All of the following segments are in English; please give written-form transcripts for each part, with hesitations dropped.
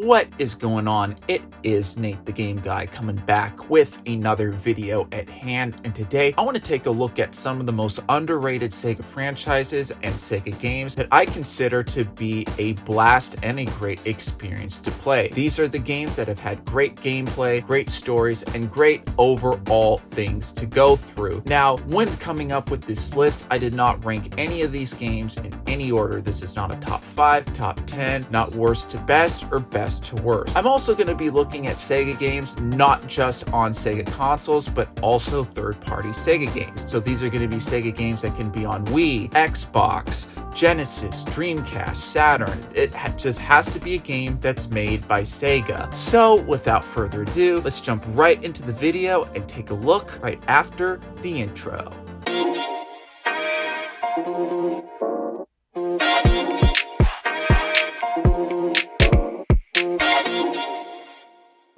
What is going on? It is Nate the Game Guy coming back with another video at hand, and today I want to take a look at some of the most underrated Sega franchises and Sega games that I consider to be a blast and a great experience to play. These are the games that have had great gameplay, great stories, and great overall things to go through. Now, when coming up with this list, I did not rank any of these games in any order. This is not a top 5, top 10, not worst to best or best to worst. I'm also going to be looking at Sega games, not just on Sega consoles, but also third-party Sega games. So these are going to be Sega games that can be on Wii, Xbox, Genesis, Dreamcast, Saturn. It just has to be a game that's made by Sega. So without further ado, let's jump right into the video and take a look right after the intro.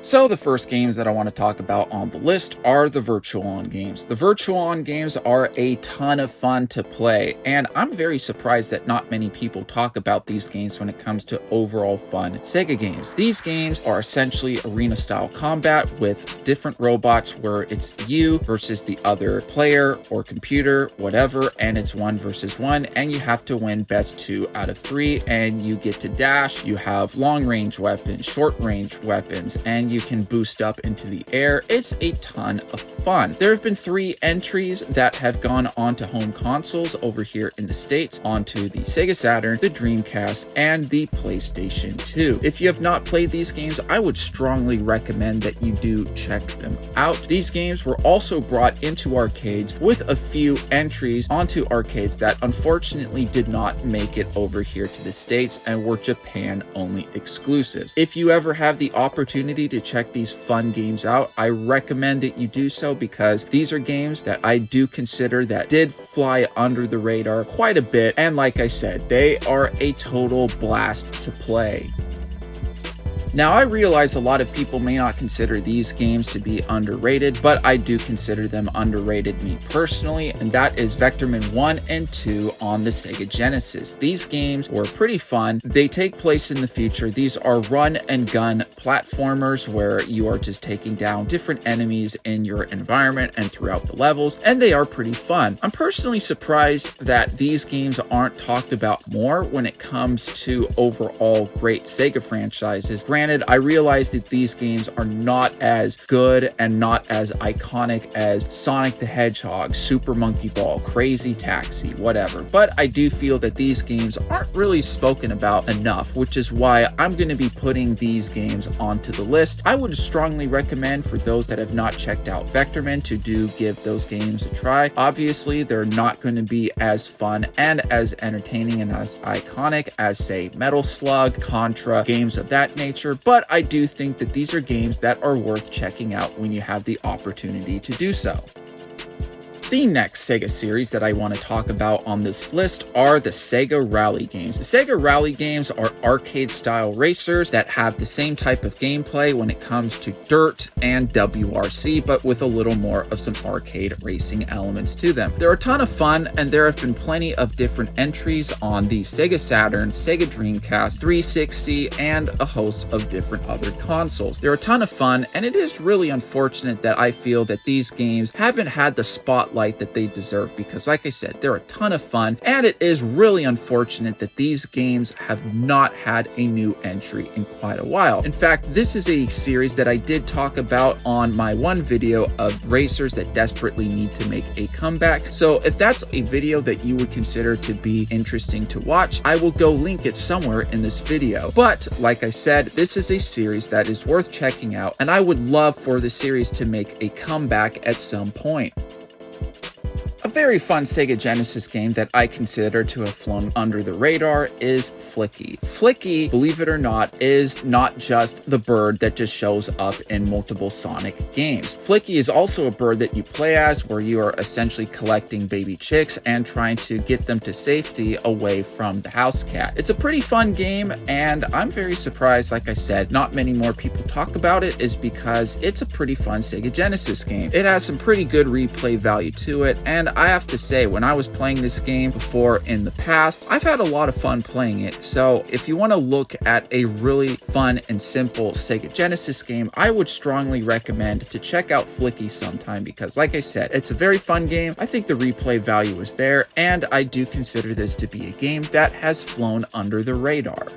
So the first games that I want to talk about on the list are the Virtual On games. The Virtual On games are a ton of fun to play, and I'm very surprised that not many people talk about these games when it comes to overall fun Sega games. These games are essentially arena-style combat with different robots where it's you versus the other player or computer, whatever, and it's 1 versus 1, and you have to win best 2 out of 3, and you get to dash, you have long-range weapons, short-range weapons, and you can boost up into the air. It's a ton of fun. There have been 3 entries that have gone onto home consoles over here in the States, onto the Sega Saturn, the Dreamcast, and the PlayStation 2. If you have not played these games, I would strongly recommend that you do check them out. These games were also brought into arcades with a few entries onto arcades that unfortunately did not make it over here to the States and were Japan-only exclusives. If you ever have the opportunity to check these fun games out, I recommend that you do so, because these are games that I do consider that did fly under the radar quite a bit, and like I said, they are a total blast to play. Now, I realize a lot of people may not consider these games to be underrated, but I do consider them underrated me personally, and that is Vectorman 1 and 2 on the Sega Genesis. These games were pretty fun. They take place in the future. These are run and gun platformers where you are just taking down different enemies in your environment and throughout the levels, and they are pretty fun. I'm personally surprised that these games aren't talked about more when it comes to overall great Sega franchises. Granted, I realize that these games are not as good and not as iconic as Sonic the Hedgehog, Super Monkey Ball, Crazy Taxi, whatever, but I do feel that these games aren't really spoken about enough, which is why I'm going to be putting these games onto the list. I would strongly recommend for those that have not checked out Vectorman to do give those games a try. Obviously, they're not going to be as fun and as entertaining and as iconic as, say, Metal Slug, Contra, games of that nature, but I do think that these are games that are worth checking out when you have the opportunity to do so. The next Sega series that I want to talk about on this list are the Sega Rally games. The Sega Rally games are arcade-style racers that have the same type of gameplay when it comes to dirt and WRC, but with a little more of some arcade racing elements to them. They're a ton of fun, and there have been plenty of different entries on the Sega Saturn, Sega Dreamcast, 360, and a host of different other consoles. They're a ton of fun, and it is really unfortunate that I feel that these games haven't had the spotlight that they deserve, because like I said, they're a ton of fun, and it is really unfortunate that these games have not had a new entry in quite a while. In fact, this is a series that I did talk about on my one video of racers that desperately need to make a comeback. So if that's a video that you would consider to be interesting to watch, I will go link it somewhere in this video. But like I said, this is a series that is worth checking out, and I would love for the series to make a comeback at some point. A very fun Sega Genesis game that I consider to have flown under the radar is Flicky. Flicky, believe it or not, is not just the bird that just shows up in multiple Sonic games. Flicky is also a bird that you play as, where you are essentially collecting baby chicks and trying to get them to safety away from the house cat. It's a pretty fun game, and I'm very surprised, like I said, not many more people talk about it, is because it's a pretty fun Sega Genesis game. It has some pretty good replay value to it, and I have to say, when I was playing this game before in the past, I've had a lot of fun playing it. So if you want to look at a really fun and simple Sega Genesis game, I would strongly recommend to check out Flicky sometime, because like I said, it's a very fun game. I think the replay value is there, and I do consider this to be a game that has flown under the radar.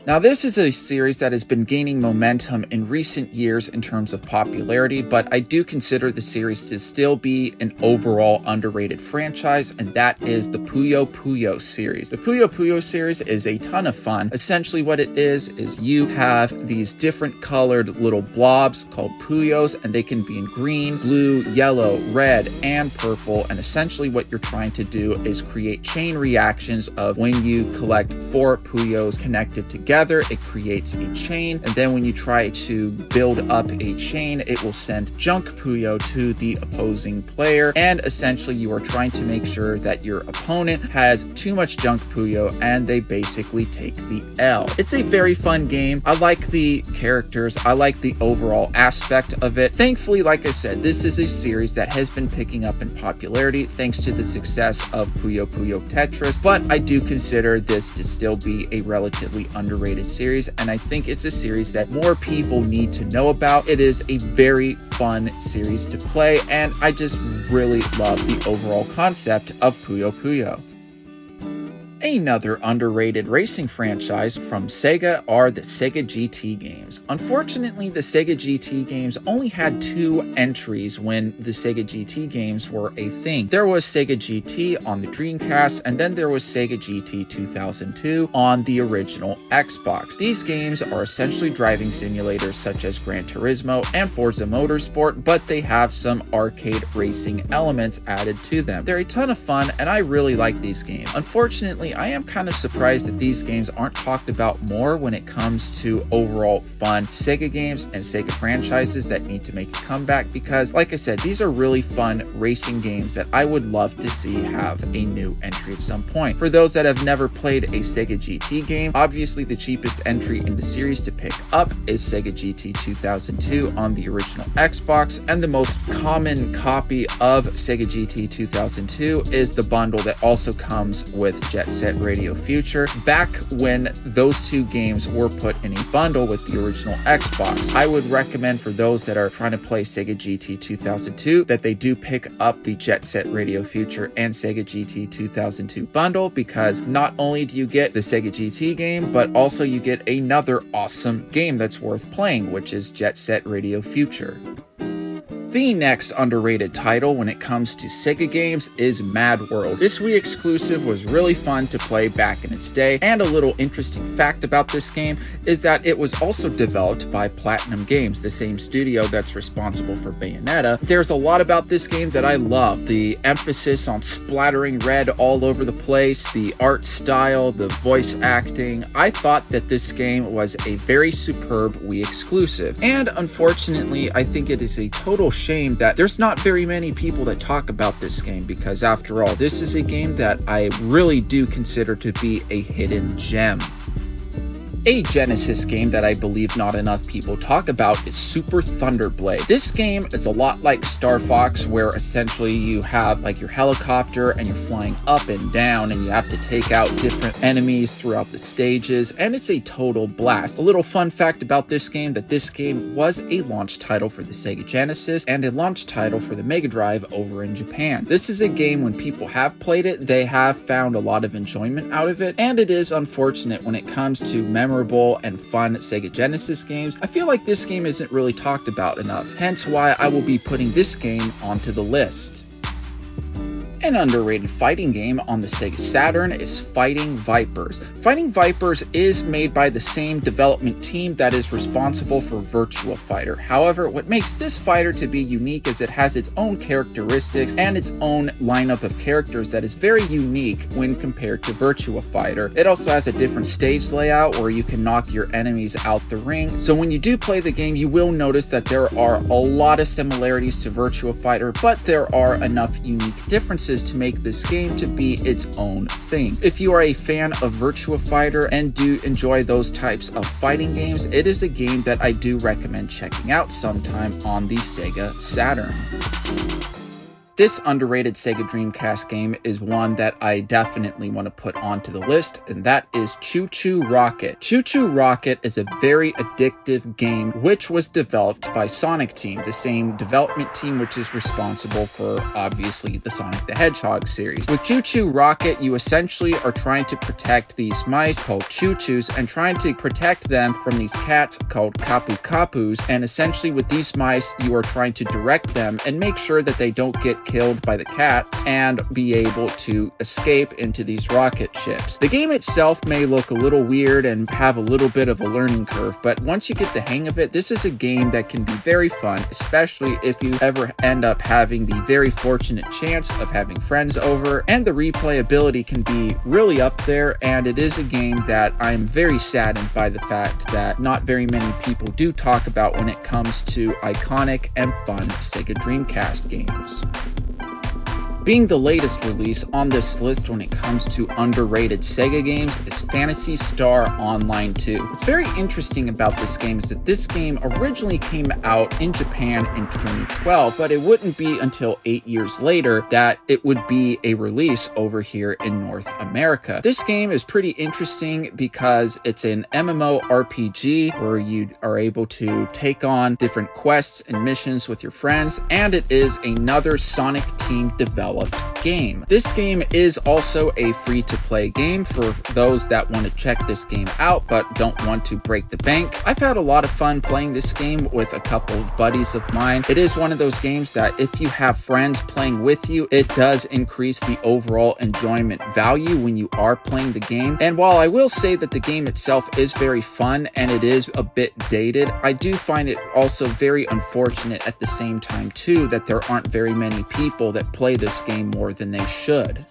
Now, this is a series that has been gaining momentum in recent years in terms of popularity, but I do consider the series to still be an overall underrated franchise, and that is the Puyo Puyo series. The Puyo Puyo series is a ton of fun. Essentially what it is you have these different colored little blobs called Puyos, and they can be in green, blue, yellow, red, and purple, and essentially what you're trying to do is create chain reactions of when you collect 4 Puyos connected together. It creates a chain, and then when you try to build up a chain, it will send junk Puyo to the opposing player, and essentially you are trying to make sure that your opponent has too much junk Puyo and they basically take the L. It's a very fun game. I like the characters. I like the overall aspect of it. Thankfully, like I said, this is a series that has been picking up in popularity thanks to the success of Puyo Puyo Tetris, but I do consider this to still be a relatively underrated series, and I think it's a series that more people need to know about. It is a very fun series to play, and I just really love the overall concept of Puyo Puyo. Another underrated racing franchise from Sega are the Sega GT games. Unfortunately, the Sega GT games only had 2 entries when the Sega GT games were a thing. There was Sega GT on the Dreamcast, and then there was Sega GT 2002 on the original Xbox. These games are essentially driving simulators such as Gran Turismo and Forza Motorsport, but they have some arcade racing elements added to them. They're a ton of fun, and I really like these games. Unfortunately, I am kind of surprised that these games aren't talked about more when it comes to overall fun Sega games and Sega franchises that need to make a comeback, because like I said, these are really fun racing games that I would love to see have a new entry at some point. For those that have never played a Sega GT game, obviously the cheapest entry in the series to pick up is Sega GT 2002 on the original Xbox, and the most common copy of Sega GT 2002 is the bundle that also comes with Jet Set Radio Future. Back when those 2 games were put in a bundle with the original Xbox, I would recommend for those that are trying to play Sega GT 2002 that they do pick up the Jet Set Radio Future and Sega GT 2002 bundle, because not only do you get the Sega GT game, but also you get another awesome game that's worth playing, which is Jet Set Radio Future. The next underrated title when it comes to Sega games is Mad World. This Wii exclusive was really fun to play back in its day, and a little interesting fact about this game is that it was also developed by Platinum Games, the same studio that's responsible for Bayonetta. There's a lot about this game that I love. The emphasis on splattering red all over the place, the art style, the voice acting. I thought that this game was a very superb Wii exclusive, and unfortunately, I think it is a total shame that there's not very many people that talk about this game, because after all, this is a game that I really do consider to be a hidden gem. A Genesis game that I believe not enough people talk about is Super Thunder Blade. This game is a lot like Star Fox, where essentially you have like your helicopter and you're flying up and down, and you have to take out different enemies throughout the stages, and it's a total blast. A little fun fact about this game, that this game was a launch title for the Sega Genesis and a launch title for the Mega Drive over in Japan. This is a game, when people have played it, they have found a lot of enjoyment out of it, and it is unfortunate when it comes to memorable and fun Sega Genesis games. I feel like this game isn't really talked about enough, hence why I will be putting this game onto the list. An underrated fighting game on the Sega Saturn is Fighting Vipers. Fighting Vipers is made by the same development team that is responsible for Virtua Fighter. However, what makes this fighter to be unique is it has its own characteristics and its own lineup of characters that is very unique when compared to Virtua Fighter. It also has a different stage layout where you can knock your enemies out the ring. So when you do play the game, you will notice that there are a lot of similarities to Virtua Fighter, but there are enough unique differences to make this game to be its own thing. If you are a fan of Virtua Fighter and do enjoy those types of fighting games, it is a game that I do recommend checking out sometime on the Sega Saturn. this underrated Sega Dreamcast game is one that I definitely want to put onto the list, and that is Choo Choo Rocket. Choo Choo Rocket is a very addictive game which was developed by Sonic Team, the same development team which is responsible for, obviously, the Sonic the Hedgehog series. With Choo Choo Rocket, you essentially are trying to protect these mice called Choo Choos and trying to protect them from these cats called Kapu Kapus, and essentially with these mice, you are trying to direct them and make sure that they don't get killed by the cats and be able to escape into these rocket ships. The game itself may look a little weird and have a little bit of a learning curve, but once you get the hang of it, this is a game that can be very fun, especially if you ever end up having the very fortunate chance of having friends over, and the replayability can be really up there, and it is a game that I'm very saddened by the fact that not very many people do talk about when it comes to iconic and fun Sega Dreamcast games. Being the latest release on this list when it comes to underrated Sega games is Phantasy Star Online 2. What's very interesting about this game is that this game originally came out in Japan in 2012, but it wouldn't be until 8 years later that it would be a release over here in North America. This game is pretty interesting because it's an MMORPG where you are able to take on different quests and missions with your friends, and it is another Sonic Team developed game. This game is also a free-to-play game for those that want to check this game out but don't want to break the bank. I've had a lot of fun playing this game with a couple of buddies of mine. It is one of those games that if you have friends playing with you, it does increase the overall enjoyment value when you are playing the game. And while I will say that the game itself is very fun and it is a bit dated, I do find it also very unfortunate at the same time too that there aren't very many people that play this game more than they should.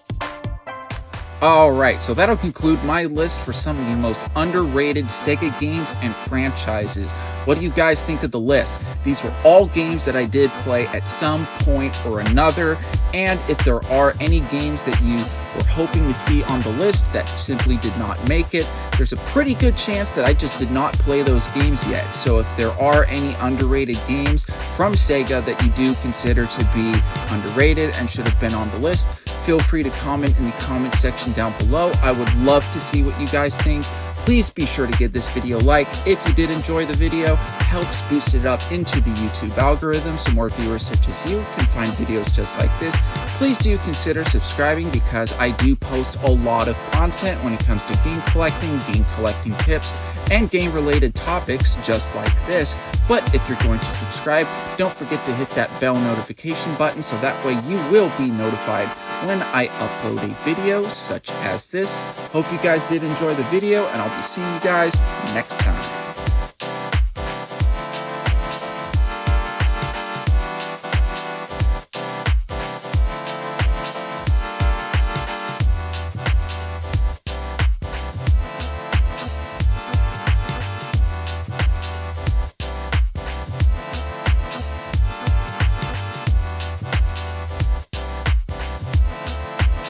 Alright, so that'll conclude my list for some of the most underrated Sega games and franchises. What do you guys think of the list? These were all games that I did play at some point or another, and if there are any games that you were hoping to see on the list that simply did not make it, there's a pretty good chance that I just did not play those games yet. So if there are any underrated games from Sega that you do consider to be underrated and should have been on the list, feel free to comment in the comment section down below. I would love to see what you guys think. Please be sure to give this video a like if you did enjoy the video. Helps boost it up into the YouTube algorithm so more viewers such as you can find videos just like this. Please do consider subscribing because I do post a lot of content when it comes to game collecting tips, and game-related topics just like this. But if you're going to subscribe, don't forget to hit that bell notification button so that way you will be notified when I upload a video such as this. Hope you guys did enjoy the video, and I'll be seeing you guys next time.